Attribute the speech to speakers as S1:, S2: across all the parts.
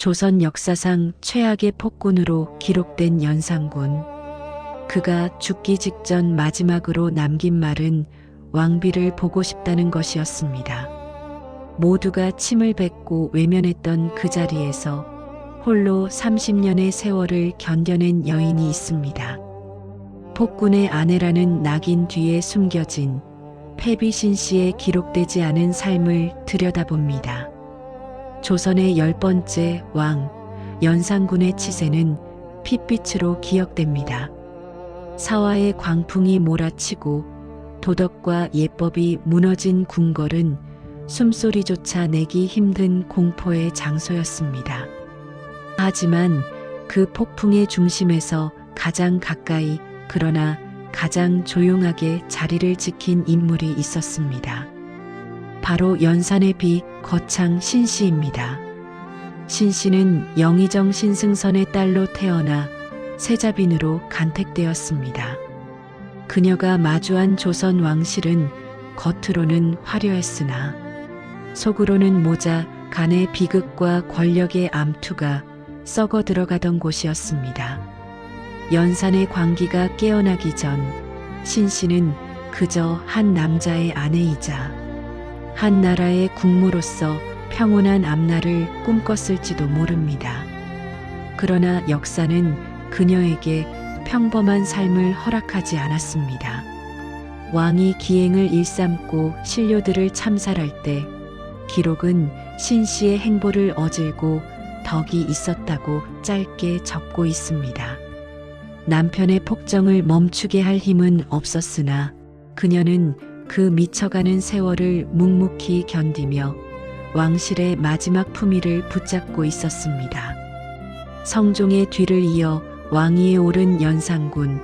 S1: 조선 역사상 최악의 폭군으로 기록된 연산군. 그가 죽기 직전 마지막으로 남긴 말은 왕비를 보고 싶다는 것이었습니다. 모두가 침을 뱉고 외면했던 그 자리에서 홀로 30년의 세월을 견뎌낸 여인이 있습니다. 폭군의 아내라는 낙인 뒤에 숨겨진 패비신 씨의 기록되지 않은 삶을 들여다봅니다. 조선의 10번째 왕 연산군의 치세는 핏빛으로 기억됩니다. 사화의 광풍이 몰아치고 도덕과 예법이 무너진 궁궐은 숨소리조차 내기 힘든 공포의 장소였습니다. 하지만 그 폭풍의 중심에서 가장 가까이 그러나 가장 조용하게 자리를 지킨 인물이 있었습니다. 바로 연산의 비 거창 신씨입니다. 신씨는 영의정 신승선의 딸로 태어나 세자빈으로 간택되었습니다. 그녀가 마주한 조선 왕실은 겉으로는 화려했으나 속으로는 모자, 간의 비극과 권력의 암투가 썩어 들어가던 곳이었습니다. 연산의 광기가 깨어나기 전 신씨는 그저 한 남자의 아내이자 한 나라의 국무로서 평온한 앞날을 꿈꿨을지도 모릅니다. 그러나 역사는 그녀에게 평범한 삶을 허락하지 않았습니다. 왕이 기행을 일삼고 신료들을 참살할 때 기록은 신씨의 행보를 어질고 덕이 있었다고 짧게 적고 있습니다. 남편의 폭정을 멈추게 할 힘은 없었으나 그녀는 그 미쳐가는 세월을 묵묵히 견디며 왕실의 마지막 품위를 붙잡고 있었습니다. 성종의 뒤를 이어 왕위에 오른 연산군,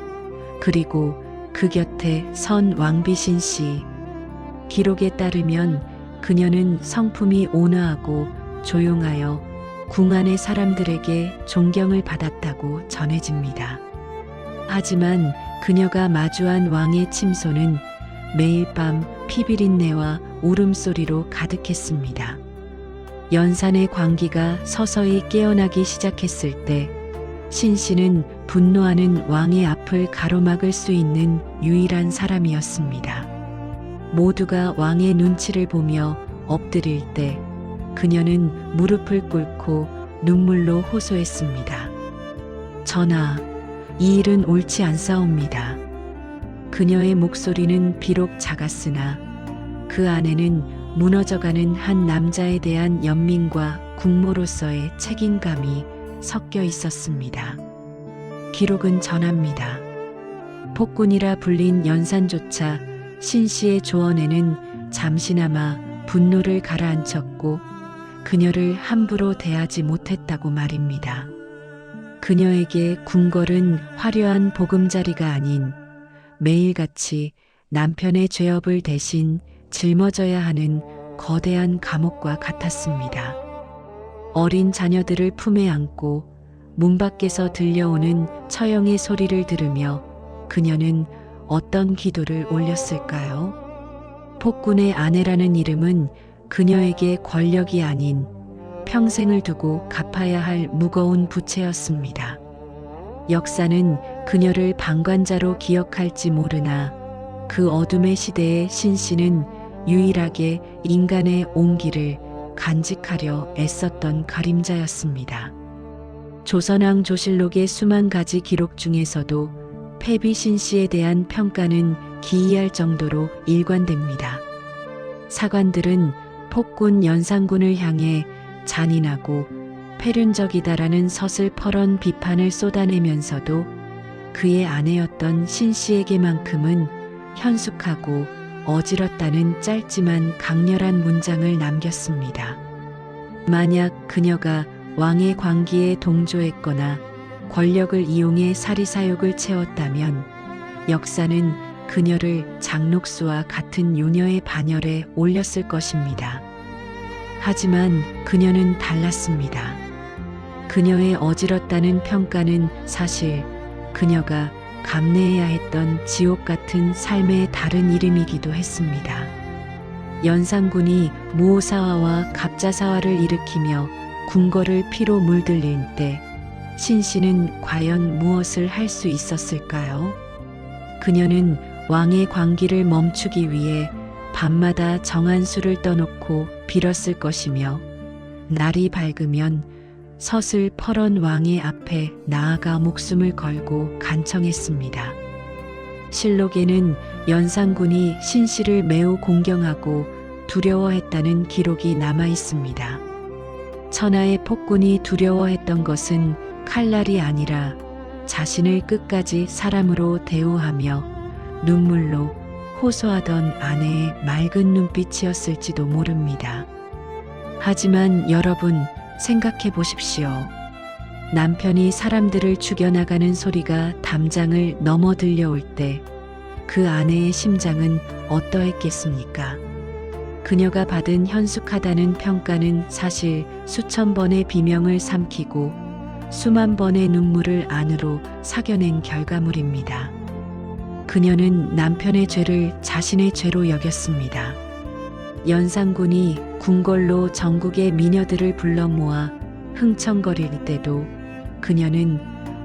S1: 그리고 그 곁에 선 왕비신 씨. 기록에 따르면 그녀는 성품이 온화하고 조용하여 궁 안의 사람들에게 존경을 받았다고 전해집니다. 하지만 그녀가 마주한 왕의 침소는 매일 밤 피비린내와 울음소리로 가득했습니다. 연산의 광기가 서서히 깨어나기 시작했을 때 신씨는 분노하는 왕의 앞을 가로막을 수 있는 유일한 사람이었습니다. 모두가 왕의 눈치를 보며 엎드릴 때 그녀는 무릎을 꿇고 눈물로 호소했습니다. 전하, 이 일은 옳지 않사옵니다. 그녀의 목소리는 비록 작았으나 그 안에는 무너져가는 한 남자에 대한 연민과 국모로서의 책임감이 섞여 있었습니다. 기록은 전합니다. 폭군이라 불린 연산조차 신씨의 조언에는 잠시나마 분노를 가라앉혔고 그녀를 함부로 대하지 못했다고 말입니다. 그녀에게 궁궐은 화려한 보금자리가 아닌 매일같이 남편의 죄업을 대신 짊어져야 하는 거대한 감옥과 같았습니다. 어린 자녀들을 품에 안고 문 밖에서 들려오는 처형의 소리를 들으며 그녀는 어떤 기도를 올렸을까요? 폭군의 아내라는 이름은 그녀에게 권력이 아닌 평생을 두고 갚아야 할 무거운 부채였습니다. 역사는 그녀를 방관자로 기억할지 모르나 그 어둠의 시대에 신씨는 유일하게 인간의 온기를 간직하려 애썼던 그림자였습니다. 조선왕 조실록의 수만 가지 기록 중에서도 패비 신씨에 대한 평가는 기이할 정도로 일관됩니다. 사관들은 폭군 연산군을 향해 잔인하고 패륜적이다라는 서슬퍼런 비판을 쏟아내면서도 그의 아내였던 신씨에게만큼은 현숙하고 어지럽다는 짧지만 강렬한 문장을 남겼습니다. 만약 그녀가 왕의 광기에 동조했거나 권력을 이용해 사리사욕을 채웠다면 역사는 그녀를 장녹수와 같은 요녀의 반열에 올렸을 것입니다. 하지만 그녀는 달랐습니다. 그녀의 어지럽다는 평가는 사실 그녀가 감내해야 했던 지옥 같은 삶의 다른 이름이기도 했습니다. 연산군이 무오사화와 갑자사화를 일으키며 궁궐을 피로 물들일 때 신씨는 과연 무엇을 할 수 있었을까요? 그녀는 왕의 광기를 멈추기 위해 밤마다 정한 수를 떠놓고 빌었을 것이며 날이 밝으면 서슬퍼런 왕의 앞에 나아가 목숨을 걸고 간청했습니다. 실록에는 연산군이 신씨를 매우 공경하고 두려워했다는 기록이 남아 있습니다. 천하의 폭군이 두려워했던 것은 칼날이 아니라 자신을 끝까지 사람으로 대우하며 눈물로 호소하던 아내의 맑은 눈빛이었을지도 모릅니다. 하지만 여러분, 생각해 보십시오. 남편이 사람들을 죽여나가는 소리가 담장을 넘어 들려올 때 그 아내의 심장은 어떠했겠습니까? 그녀가 받은 현숙하다는 평가는 사실 수천 번의 비명을 삼키고 수만 번의 눈물을 안으로 사겨낸 결과물입니다. 그녀는 남편의 죄를 자신의 죄로 여겼습니다. 연산군이 궁궐로 전국의 미녀들을 불러 모아 흥청거릴 때도 그녀는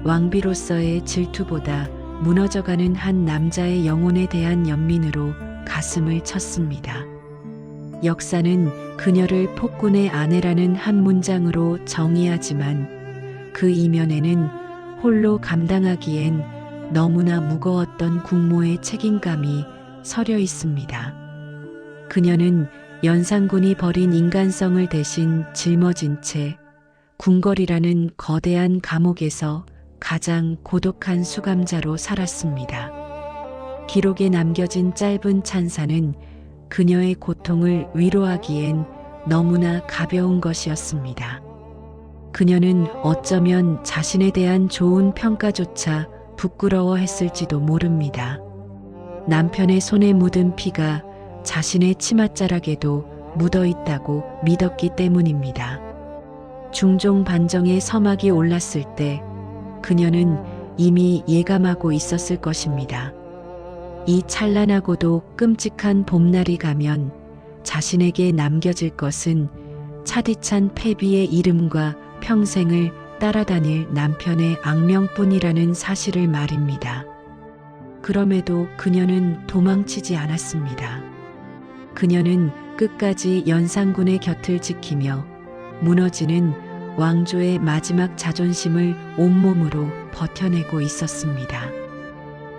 S1: 왕비로서의 질투보다 무너져가는 한 남자의 영혼에 대한 연민으로 가슴을 쳤습니다. 역사는 그녀를 폭군의 아내라는 한 문장으로 정의하지만 그 이면에는 홀로 감당하기엔 너무나 무거웠던 국모의 책임감이 서려 있습니다. 그녀는 연산군이 버린 인간성을 대신 짊어진 채 궁궐이라는 거대한 감옥에서 가장 고독한 수감자로 살았습니다. 기록에 남겨진 짧은 찬사는 그녀의 고통을 위로하기엔 너무나 가벼운 것이었습니다. 그녀는 어쩌면 자신에 대한 좋은 평가조차 부끄러워했을지도 모릅니다. 남편의 손에 묻은 피가 자신의 치맛자락에도 묻어 있다고 믿었기 때문입니다. 중종 반정의 서막이 올랐을 때 그녀는 이미 예감하고 있었을 것입니다. 이 찬란하고도 끔찍한 봄날이 가면 자신에게 남겨질 것은 차디찬 패비의 이름과 평생을 따라다닐 남편의 악명뿐이라는 사실을 말입니다. 그럼에도 그녀는 도망치지 않았습니다. 그녀는 끝까지 연산군의 곁을 지키며 무너지는 왕조의 마지막 자존심을 온몸으로 버텨내고 있었습니다.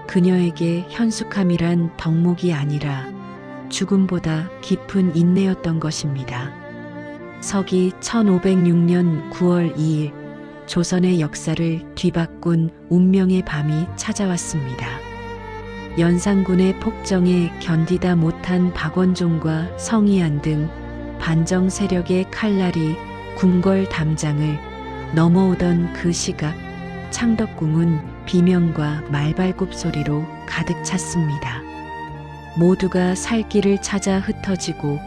S1: 그녀에게 현숙함이란 덕목이 아니라 죽음보다 깊은 인내였던 것입니다. 서기 1506년 9월 2일 조선의 역사를 뒤바꾼 운명의 밤이 찾아왔습니다. 연산군의 폭정에 견디다 못한 박원종과 성희안 등 반정 세력의 칼날이 궁궐 담장을 넘어오던 그 시각, 창덕궁은 비명과 말발굽 소리로 가득 찼습니다. 모두가 살 길을 찾아 흩어지고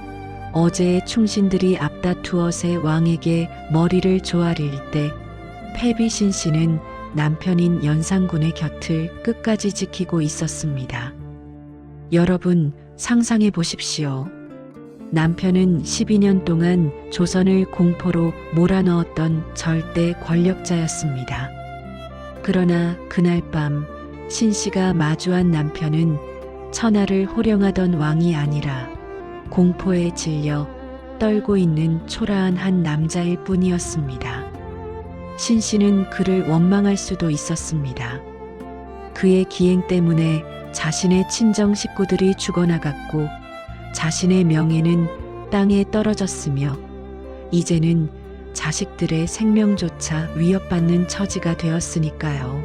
S1: 어제의 충신들이 앞다투어 새 왕에게 머리를 조아릴 때 패비 신씨는 남편인 연산군의 곁을 끝까지 지키고 있었습니다. 여러분, 상상해 보십시오. 남편은 12년 동안 조선을 공포로 몰아넣었던 절대 권력자였습니다. 그러나 그날 밤 신씨가 마주한 남편은 천하를 호령하던 왕이 아니라 공포에 질려 떨고 있는 초라한 한 남자일 뿐이었습니다. 신씨는 그를 원망할 수도 있었습니다. 그의 기행 때문에 자신의 친정 식구들이 죽어나갔고 자신의 명예는 땅에 떨어졌으며 이제는 자식들의 생명조차 위협받는 처지가 되었으니까요.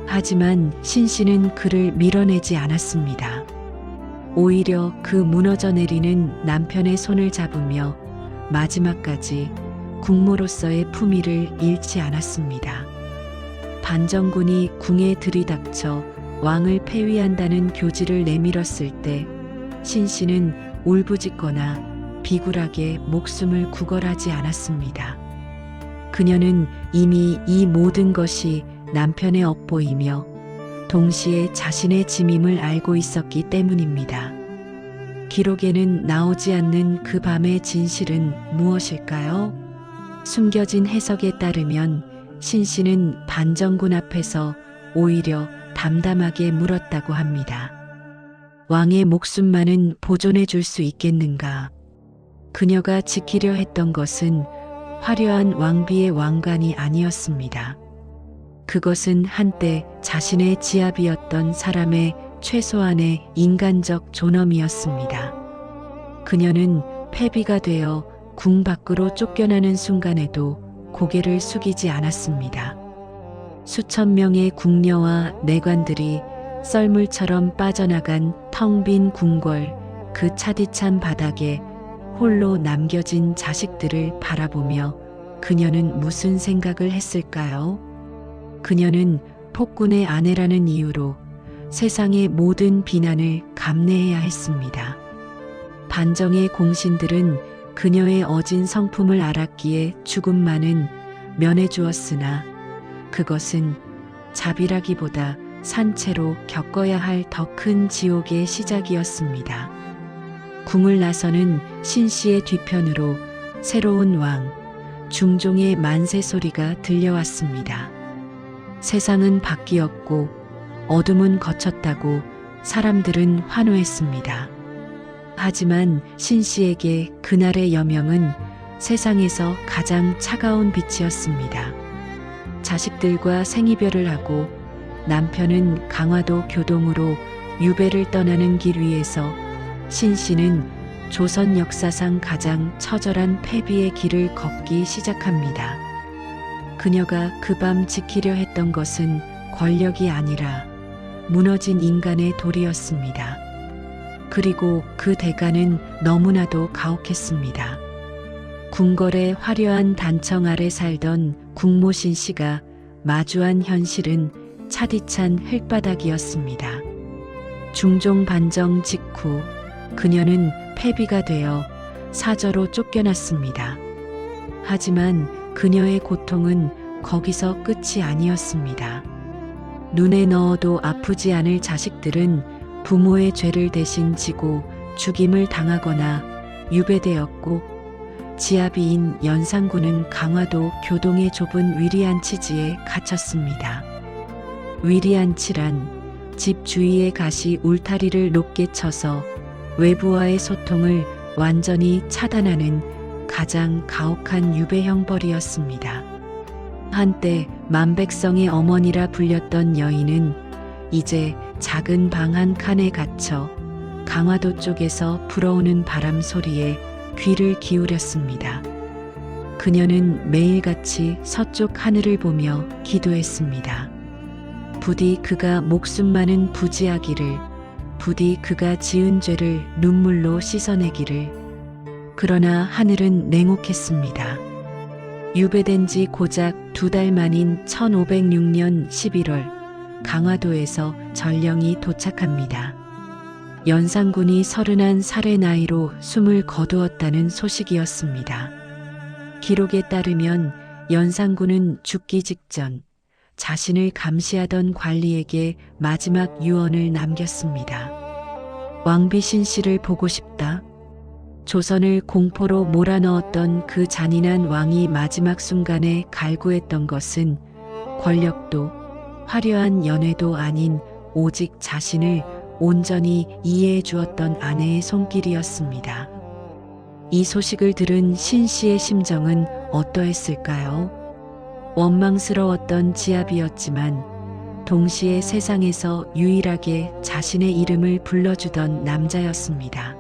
S1: 하지만 신씨는 그를 밀어내지 않았습니다. 오히려 그 무너져 내리는 남편의 손을 잡으며 마지막까지 국모로서의 품위를 잃지 않았습니다. 반정군이 궁에 들이닥쳐 왕을 폐위한다는 교지를 내밀었을 때 신씨는 울부짖거나 비굴하게 목숨을 구걸하지 않았습니다. 그녀는 이미 이 모든 것이 남편의 업보이며 동시에 자신의 짐임을 알고 있었기 때문입니다. 기록에는 나오지 않는 그 밤의 진실은 무엇일까요? 숨겨진 해석에 따르면 신 씨는 반정군 앞에서 오히려 담담하게 물었다고 합니다. 왕의 목숨만은 보존해 줄 수 있겠는가? 그녀가 지키려 했던 것은 화려한 왕비의 왕관이 아니었습니다. 그것은 한때 자신의 지압이었던 사람의 최소한의 인간적 존엄이었습니다. 그녀는 패비가 되어 궁 밖으로 쫓겨나는 순간에도 고개를 숙이지 않았습니다. 수천 명의 궁녀와 내관들이 썰물처럼 빠져나간 텅 빈 궁궐 그 차디찬 바닥에 홀로 남겨진 자식들을 바라보며 그녀는 무슨 생각을 했을까요? 그녀는 폭군의 아내라는 이유로 세상의 모든 비난을 감내해야 했습니다. 반정의 공신들은 그녀의 어진 성품을 알았기에 죽음만은 면해주었으나 그것은 자비라기보다 산채로 겪어야 할 더 큰 지옥의 시작이었습니다. 궁을 나서는 신 씨의 뒤편으로 새로운 왕, 중종의 만세 소리가 들려왔습니다. 세상은 바뀌었고 어둠은 거쳤다고 사람들은 환호했습니다. 하지만 신 씨에게 그날의 여명은 세상에서 가장 차가운 빛이었습니다. 자식들과 생이별을 하고 남편은 강화도 교동으로 유배를 떠나는 길 위에서 신 씨는 조선 역사상 가장 처절한 패비의 길을 걷기 시작합니다. 그녀가 그 밤 지키려 했던 것은 권력이 아니라 무너진 인간의 도리였습니다. 그리고 그 대가는 너무나도 가혹했습니다. 궁궐의 화려한 단청 아래 살던 국모 신 씨가 마주한 현실은 차디찬 흙바닥이었습니다. 중종 반정 직후 그녀는 패비가 되어 사저로 쫓겨났습니다. 하지만 그녀의 고통은 거기서 끝이 아니었습니다. 눈에 넣어도 아프지 않을 자식들은 부모의 죄를 대신 지고 죽임을 당하거나 유배되었고 지아비인 연산군은 강화도 교동의 좁은 위리안치지에 갇혔습니다. 위리안치란 집 주위의 가시 울타리를 높게 쳐서 외부와의 소통을 완전히 차단하는 가장 가혹한 유배 형벌이었습니다. 한때 만백성의 어머니라 불렸던 여인은 이제 작은 방 한 칸에 갇혀 강화도 쪽에서 불어오는 바람 소리에 귀를 기울였습니다. 그녀는 매일같이 서쪽 하늘을 보며 기도했습니다. 부디 그가 목숨만은 부지하기를, 부디 그가 지은 죄를 눈물로 씻어내기를. 그러나 하늘은 냉혹했습니다. 유배된 지 고작 2달 만인 1506년 11월 강화도에서 전령이 도착합니다. 연산군이 31살의 나이로 숨을 거두었다는 소식이었습니다. 기록에 따르면 연산군은 죽기 직전 자신을 감시하던 관리에게 마지막 유언을 남겼습니다. 왕비 신 씨를 보고 싶다. 조선을 공포로 몰아넣었던 그 잔인한 왕이 마지막 순간에 갈구했던 것은 권력도 화려한 연회도 아닌 오직 자신을 온전히 이해해 주었던 아내의 손길이었습니다. 이 소식을 들은 신 씨의 심정은 어떠했을까요? 원망스러웠던 지압이었지만 동시에 세상에서 유일하게 자신의 이름을 불러주던 남자였습니다.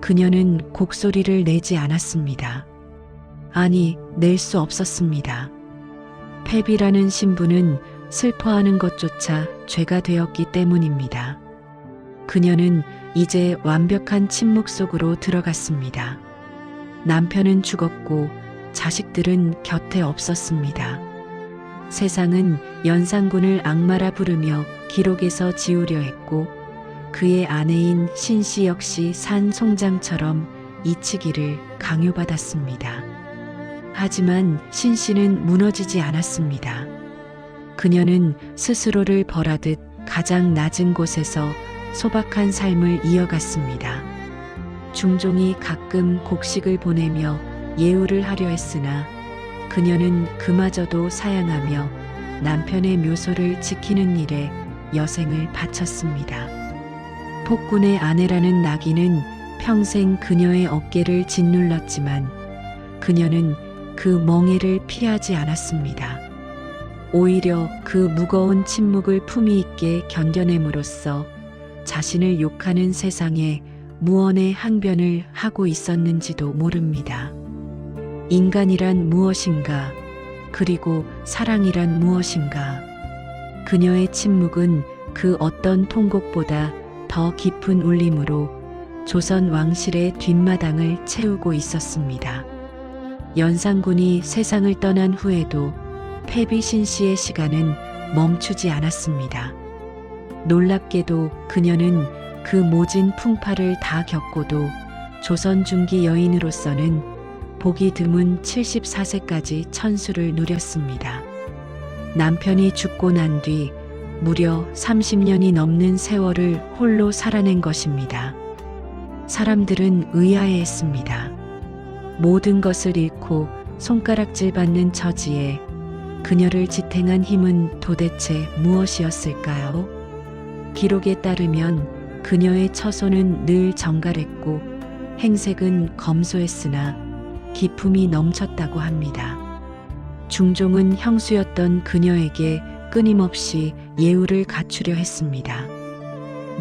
S1: 그녀는 곡소리를 내지 않았습니다. 아니, 낼 수 없었습니다. 패비라는 신분은 슬퍼하는 것조차 죄가 되었기 때문입니다. 그녀는 이제 완벽한 침묵 속으로 들어갔습니다. 남편은 죽었고 자식들은 곁에 없었습니다. 세상은 연산군을 악마라 부르며 기록에서 지우려 했고 그의 아내인 신 씨 역시 산 송장처럼 잊히기를 강요받았습니다. 하지만 신 씨는 무너지지 않았습니다. 그녀는 스스로를 벌하듯 가장 낮은 곳에서 소박한 삶을 이어갔습니다. 중종이 가끔 곡식을 보내며 예우를 하려 했으나 그녀는 그마저도 사양하며 남편의 묘소를 지키는 일에 여생을 바쳤습니다. 폭군의 아내라는 낙인은 평생 그녀의 어깨를 짓눌렀지만 그녀는 그 멍해를 피하지 않았습니다. 오히려 그 무거운 침묵을 품위 있게 견뎌냄으로써 자신을 욕하는 세상에 무언의 항변을 하고 있었는지도 모릅니다. 인간이란 무엇인가? 그리고 사랑이란 무엇인가? 그녀의 침묵은 그 어떤 통곡보다 더 깊은 울림으로 조선 왕실의 뒷마당을 채우고 있었습니다. 연산군이 세상을 떠난 후에도 패비 신씨의 시간은 멈추지 않았습니다. 놀랍게도 그녀는 그 모진 풍파를 다 겪고도 조선 중기 여인으로서는 보기 드문 74세까지 천수를 누렸습니다. 남편이 죽고 난 뒤 무려 30년이 넘는 세월을 홀로 살아낸 것입니다. 사람들은 의아해했습니다. 모든 것을 잃고 손가락질 받는 처지에 그녀를 지탱한 힘은 도대체 무엇이었을까요? 기록에 따르면 그녀의 처소는 늘 정갈했고 행색은 검소했으나 기품이 넘쳤다고 합니다. 중종은 형수였던 그녀에게 끊임없이 예우를 갖추려 했습니다.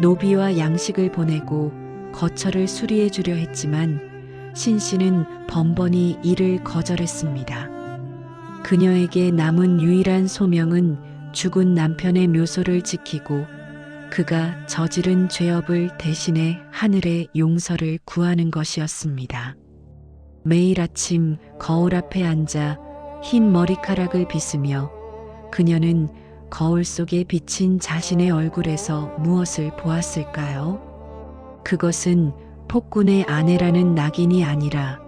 S1: 노비와 양식을 보내고 거처를 수리해 주려 했지만 신씨는 번번이 이를 거절했습니다. 그녀에게 남은 유일한 소명은 죽은 남편의 묘소를 지키고 그가 저지른 죄업을 대신해 하늘의 용서를 구하는 것이었습니다. 매일 아침 거울 앞에 앉아 흰 머리카락을 빗으며 그녀는 거울 속에 비친 자신의 얼굴에서 무엇을 보았을까요? 그것은 폭군의 아내라는 낙인이 아니라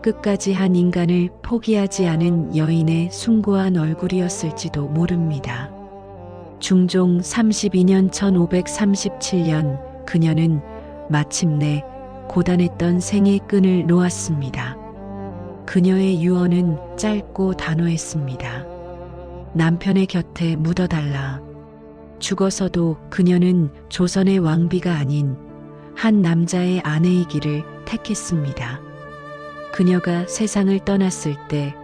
S1: 끝까지 한 인간을 포기하지 않은 여인의 숭고한 얼굴이었을지도 모릅니다. 중종 32년 1537년 그녀는 마침내 고단했던 생의 끈을 놓았습니다. 그녀의 유언은 짧고 단호했습니다. 남편의 곁에 묻어달라. 죽어서도 그녀는 조선의 왕비가 아닌 한 남자의 아내이기를 택했습니다. 그녀가 세상을 떠났을 때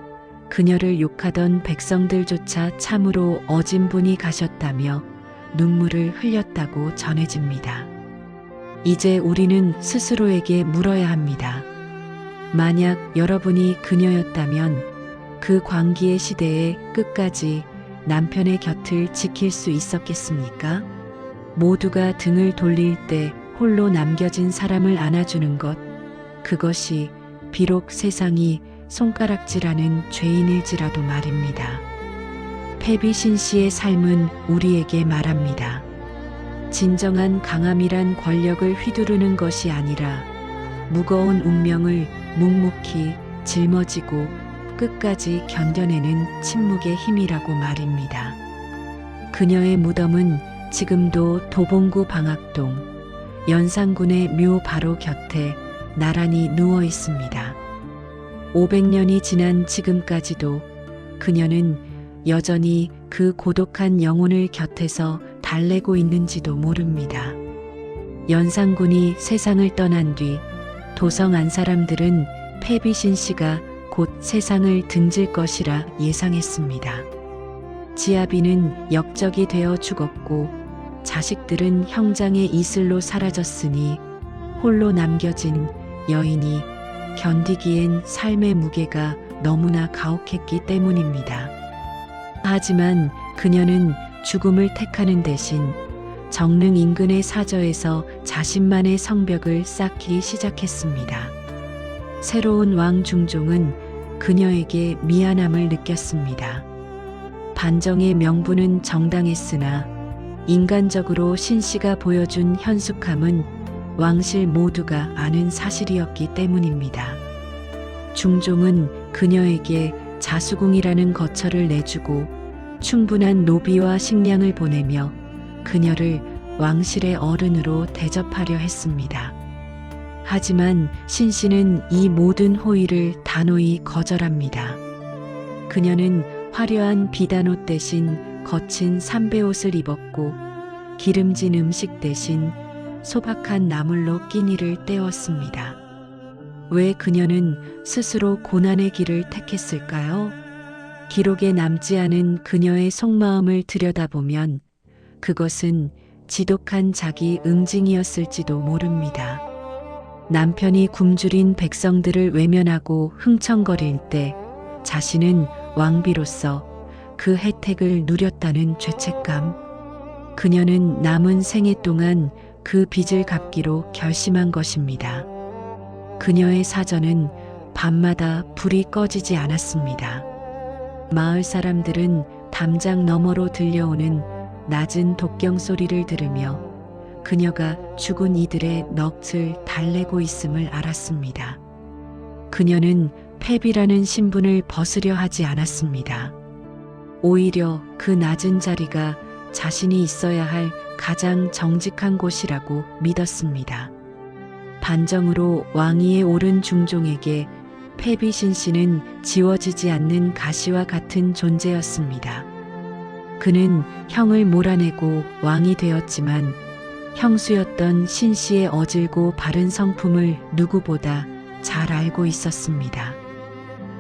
S1: 그녀를 욕하던 백성들조차 참으로 어진 분이 가셨다며 눈물을 흘렸다고 전해집니다. 이제 우리는 스스로에게 물어야 합니다. 만약 여러분이 그녀였다면 그 광기의 시대에 끝까지 남편의 곁을 지킬 수 있었겠습니까? 모두가 등을 돌릴 때 홀로 남겨진 사람을 안아주는 것, 그것이 비록 세상이 손가락질하는 죄인일지라도 말입니다. 패비 신씨의 삶은 우리에게 말합니다. 진정한 강함이란 권력을 휘두르는 것이 아니라 무거운 운명을 묵묵히 짊어지고 끝까지 견뎌내는 침묵의 힘이라고 말입니다. 그녀의 무덤은 지금도 도봉구 방학동 연산군의 묘 바로 곁에 나란히 누워 있습니다. 500년이 지난 지금까지도 그녀는 여전히 그 고독한 영혼을 곁에서 달래고 있는지도 모릅니다. 연산군이 세상을 떠난 뒤 도성 안 사람들은 패비 신씨가 곧 세상을 등질 것이라 예상했습니다. 지아비는 역적이 되어 죽었고 자식들은 형장의 이슬로 사라졌으니 홀로 남겨진 여인이 견디기엔 삶의 무게가 너무나 가혹했기 때문입니다. 하지만 그녀는 죽음을 택하는 대신 정릉 인근의 사저에서 자신만의 성벽을 쌓기 시작했습니다. 새로운 왕 중종은 그녀에게 미안함을 느꼈습니다. 반정의 명분은 정당했으나 인간적으로 신씨가 보여준 현숙함은 왕실 모두가 아는 사실이었기 때문입니다. 중종은 그녀에게 자수궁이라는 거처를 내주고 충분한 노비와 식량을 보내며 그녀를 왕실의 어른으로 대접하려 했습니다. 하지만 신씨는 이 모든 호의를 단호히 거절합니다. 그녀는 화려한 비단옷 대신 거친 삼배옷을 입었고 기름진 음식 대신 소박한 나물로 끼니를 때웠습니다. 왜 그녀는 스스로 고난의 길을 택했을까요? 기록에 남지 않은 그녀의 속마음을 들여다보면 그것은 지독한 자기 응징이었을지도 모릅니다. 남편이 굶주린 백성들을 외면하고 흥청거릴 때 자신은 왕비로서 그 혜택을 누렸다는 죄책감. 그녀는 남은 생애 동안 그 빚을 갚기로 결심한 것입니다. 그녀의 사전은 밤마다 불이 꺼지지 않았습니다. 마을 사람들은 담장 너머로 들려오는 낮은 독경 소리를 들으며 그녀가 죽은 이들의 넋을 달래고 있음을 알았습니다. 그녀는 패비라는 신분을 벗으려 하지 않았습니다. 오히려 그 낮은 자리가 자신이 있어야 할 가장 정직한 곳이라고 믿었습니다. 반정으로 왕위에 오른 중종에게 패비 신씨는 지워지지 않는 가시와 같은 존재였습니다. 그는 형을 몰아내고 왕이 되었지만 형수였던 신씨의 어질고 바른 성품을 누구보다 잘 알고 있었습니다.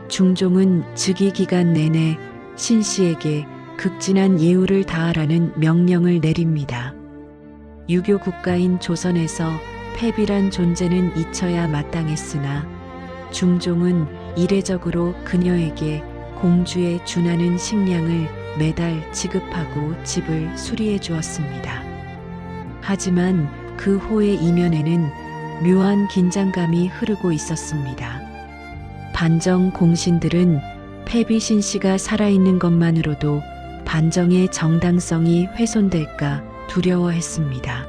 S1: 중종은 즉위 기간 내내 신씨에게 극진한 예우를 다하라는 명령을 내립니다. 유교 국가인 조선에서 패비란 존재는 잊혀야 마땅했으나 중종은 이례적으로 그녀에게 공주에 준하는 식량을 매달 지급하고 집을 수리해 주었습니다. 하지만 그 호의 이면에는 묘한 긴장감이 흐르고 있었습니다. 반정 공신들은 패비 신씨가 살아있는 것만으로도 반정의 정당성이 훼손될까 두려워했습니다.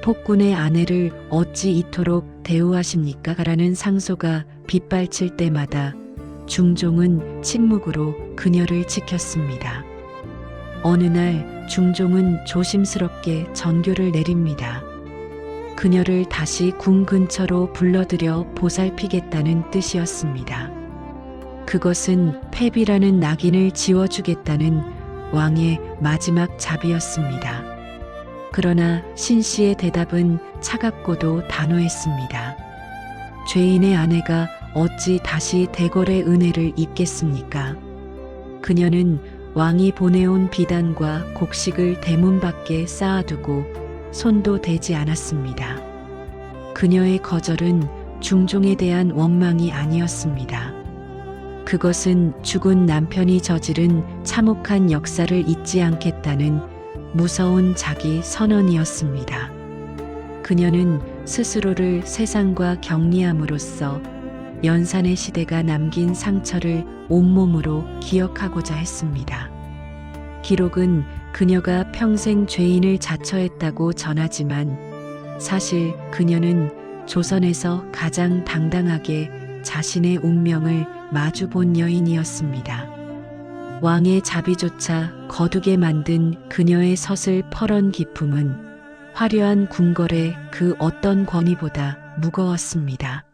S1: 폭군의 아내를 어찌 이토록 대우하십니까? 라는 상소가 빗발칠 때마다 중종은 침묵으로 그녀를 지켰습니다. 어느 날 중종은 조심스럽게 전교를 내립니다. 그녀를 다시 궁 근처로 불러들여 보살피겠다는 뜻이었습니다. 그것은 패비라는 낙인을 지워주겠다는 왕의 마지막 자비였습니다. 그러나 신씨의 대답은 차갑고도 단호했습니다. 죄인의 아내가 어찌 다시 대궐의 은혜를 입겠습니까? 그녀는 왕이 보내온 비단과 곡식을 대문 밖에 쌓아두고 손도 대지 않았습니다. 그녀의 거절은 중종에 대한 원망이 아니었습니다. 그것은 죽은 남편이 저지른 참혹한 역사를 잊지 않겠다는 무서운 자기 선언이었습니다. 그녀는 스스로를 세상과 격리함으로써 연산의 시대가 남긴 상처를 온몸으로 기억하고자 했습니다. 기록은 그녀가 평생 죄인을 자처했다고 전하지만 사실 그녀는 조선에서 가장 당당하게 자신의 운명을 마주본 여인이었습니다. 왕의 자비조차 거두게 만든 그녀의 서슬 퍼런 기품은 화려한 궁궐의 그 어떤 권위보다 무거웠습니다.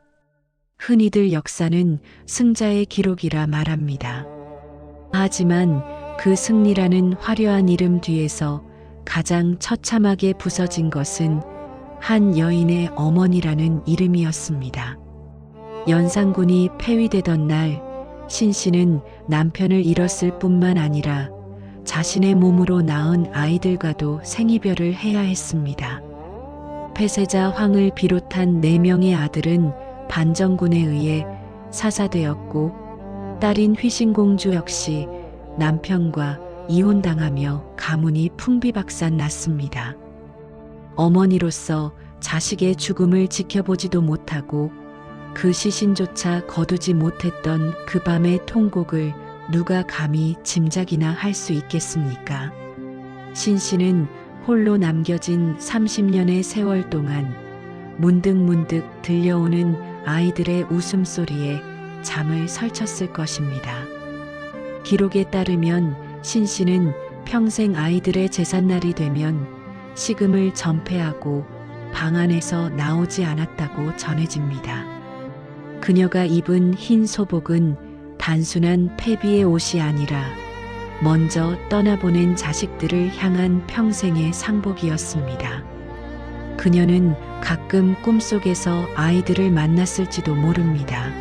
S1: 흔히들 역사는 승자의 기록이라 말합니다. 하지만 그 승리라는 화려한 이름 뒤에서 가장 처참하게 부서진 것은 한 여인의 어머니라는 이름이었습니다. 연산군이 폐위되던 날 신씨는 남편을 잃었을 뿐만 아니라 자신의 몸으로 낳은 아이들과도 생이별을 해야 했습니다. 폐세자 황을 비롯한 4명의 아들은 반정군에 의해 사사되었고 딸인 휘신공주 역시 남편과 이혼당하며 가문이 풍비박산 났습니다. 어머니로서 자식의 죽음을 지켜보지도 못하고 그 시신조차 거두지 못했던 그 밤의 통곡을 누가 감히 짐작이나 할 수 있겠습니까? 신씨는 홀로 남겨진 30년의 세월 동안 문득문득 들려오는 아이들의 웃음소리에 잠을 설쳤을 것입니다. 기록에 따르면 신씨는 평생 아이들의 제삿날이 되면 식음을 전폐하고 방 안에서 나오지 않았다고 전해집니다. 그녀가 입은 흰 소복은 단순한 패비의 옷이 아니라 먼저 떠나보낸 자식들을 향한 평생의 상복이었습니다. 그녀는 가끔 꿈속에서 아이들을 만났을지도 모릅니다.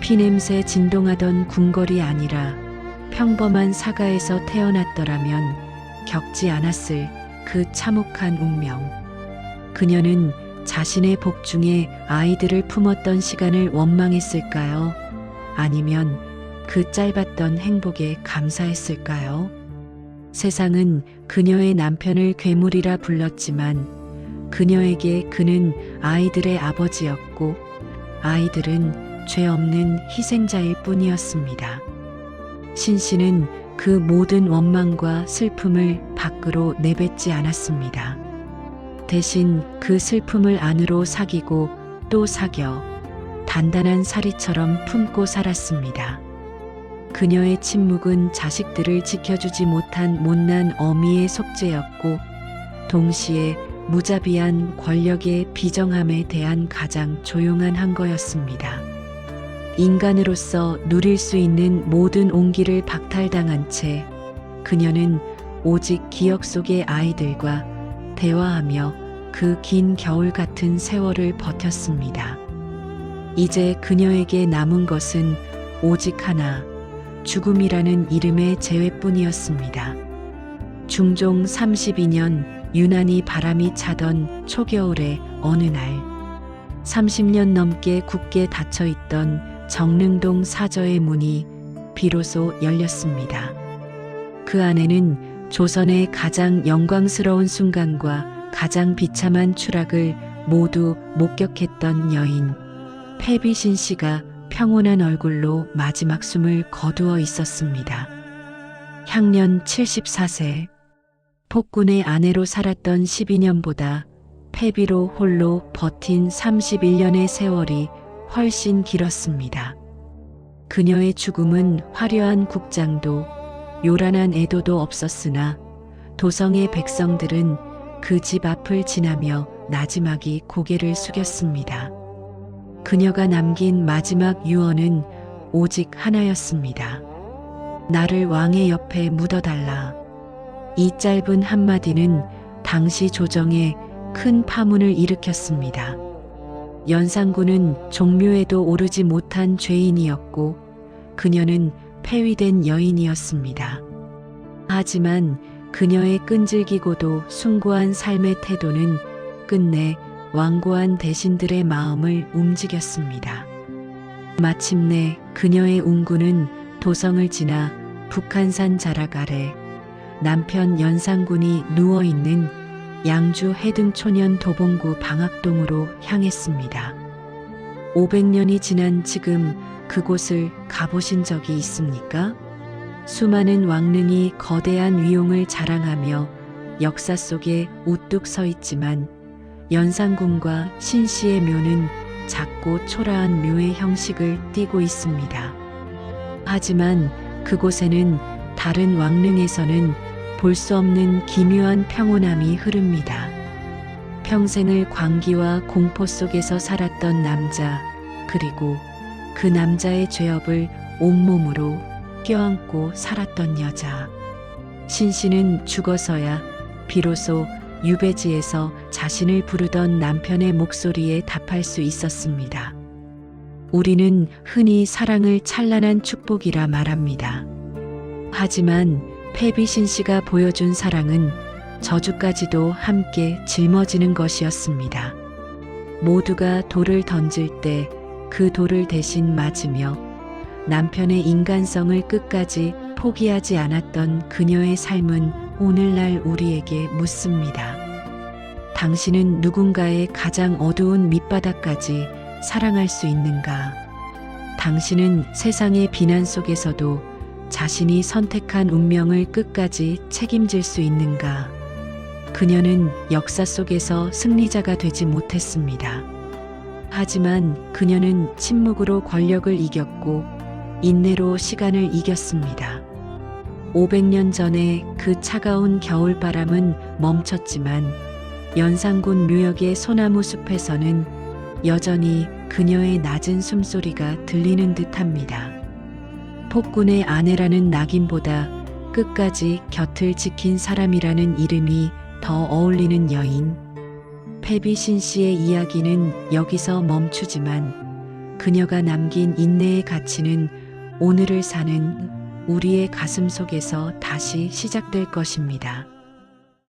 S1: 피냄새 진동하던 궁궐이 아니라 평범한 사가에서 태어났더라면 겪지 않았을 그 참혹한 운명. 그녀는 자신의 복 중에 아이들을 품었던 시간을 원망했을까요? 아니면 그 짧았던 행복에 감사했을까요? 세상은 그녀의 남편을 괴물이라 불렀지만 그녀에게 그는 아이들의 아버지였고 아이들은 죄 없는 희생자일 뿐이었습니다. 신 씨는 그 모든 원망과 슬픔을 밖으로 내뱉지 않았습니다. 대신 그 슬픔을 안으로 사귀고 또 사겨 단단한 사리처럼 품고 살았습니다. 그녀의 침묵은 자식들을 지켜주지 못한 못난 어미의 속죄였고 동시에 무자비한 권력의 비정함에 대한 가장 조용한 항거였습니다. 인간으로서 누릴 수 있는 모든 온기를 박탈당한 채 그녀는 오직 기억 속의 아이들과 대화하며 그 긴 겨울 같은 세월을 버텼습니다. 이제 그녀에게 남은 것은 오직 하나, 죽음이라는 이름의 재회뿐이었습니다. 중종 32년 유난히 바람이 차던 초겨울의 어느 날 30년 넘게 굳게 닫혀있던 정릉동 사저의 문이 비로소 열렸습니다. 그 안에는 조선의 가장 영광스러운 순간과 가장 비참한 추락을 모두 목격했던 여인 패비신 씨가 평온한 얼굴로 마지막 숨을 거두어 있었습니다. 향년 74세. 폭군의 아내로 살았던 12년보다 패비로 홀로 버틴 31년의 세월이 훨씬 길었습니다. 그녀의 죽음은 화려한 국장도 요란한 애도도 없었으나 도성의 백성들은 그 집 앞을 지나며 나지막이 고개를 숙였습니다. 그녀가 남긴 마지막 유언은 오직 하나였습니다. 나를 왕의 옆에 묻어달라. 이 짧은 한마디는 당시 조정에 큰 파문을 일으켰습니다. 연산군은 종묘에도 오르지 못한 죄인이었고 그녀는 폐위된 여인이었습니다. 하지만 그녀의 끈질기고도 숭고한 삶의 태도는 끝내 완고한 대신들의 마음을 움직였습니다. 마침내 그녀의 운구는 도성을 지나 북한산 자락 아래 남편 연산군이 누워있는 양주 해등초년 도봉구 방학동으로 향했습니다. 500년이 지난 지금 그곳을 가보신 적이 있습니까? 수많은 왕릉이 거대한 위용을 자랑하며 역사 속에 우뚝 서 있지만 연산군과 신씨의 묘는 작고 초라한 묘의 형식을 띠고 있습니다. 하지만 그곳에는 다른 왕릉에서는 볼 수 없는 기묘한 평온함이 흐릅니다. 평생을 광기와 공포 속에서 살았던 남자, 그리고 그 남자의 죄업을 온몸으로 껴안고 살았던 여자. 신씨는 죽어서야 비로소 유배지에서 자신을 부르던 남편의 목소리에 답할 수 있었습니다. 우리는 흔히 사랑을 찬란한 축복이라 말합니다. 하지만 패비신 씨가 보여준 사랑은 저주까지도 함께 짊어지는 것이었습니다. 모두가 돌을 던질 때 그 돌을 대신 맞으며 남편의 인간성을 끝까지 포기하지 않았던 그녀의 삶은 오늘날 우리에게 묻습니다. 당신은 누군가의 가장 어두운 밑바닥까지 사랑할 수 있는가? 당신은 세상의 비난 속에서도 자신이 선택한 운명을 끝까지 책임질 수 있는가? 그녀는 역사 속에서 승리자가 되지 못했습니다. 하지만 그녀는 침묵으로 권력을 이겼고 인내로 시간을 이겼습니다. 500년 전에 그 차가운 겨울바람은 멈췄지만 연산군 묘역의 소나무 숲에서는 여전히 그녀의 낮은 숨소리가 들리는 듯합니다. 폭군의 아내라는 낙인보다 끝까지 곁을 지킨 사람이라는 이름이 더 어울리는 여인. 패비신 씨의 이야기는 여기서 멈추지만 그녀가 남긴 인내의 가치는 오늘을 사는 우리의 가슴 속에서 다시 시작될 것입니다.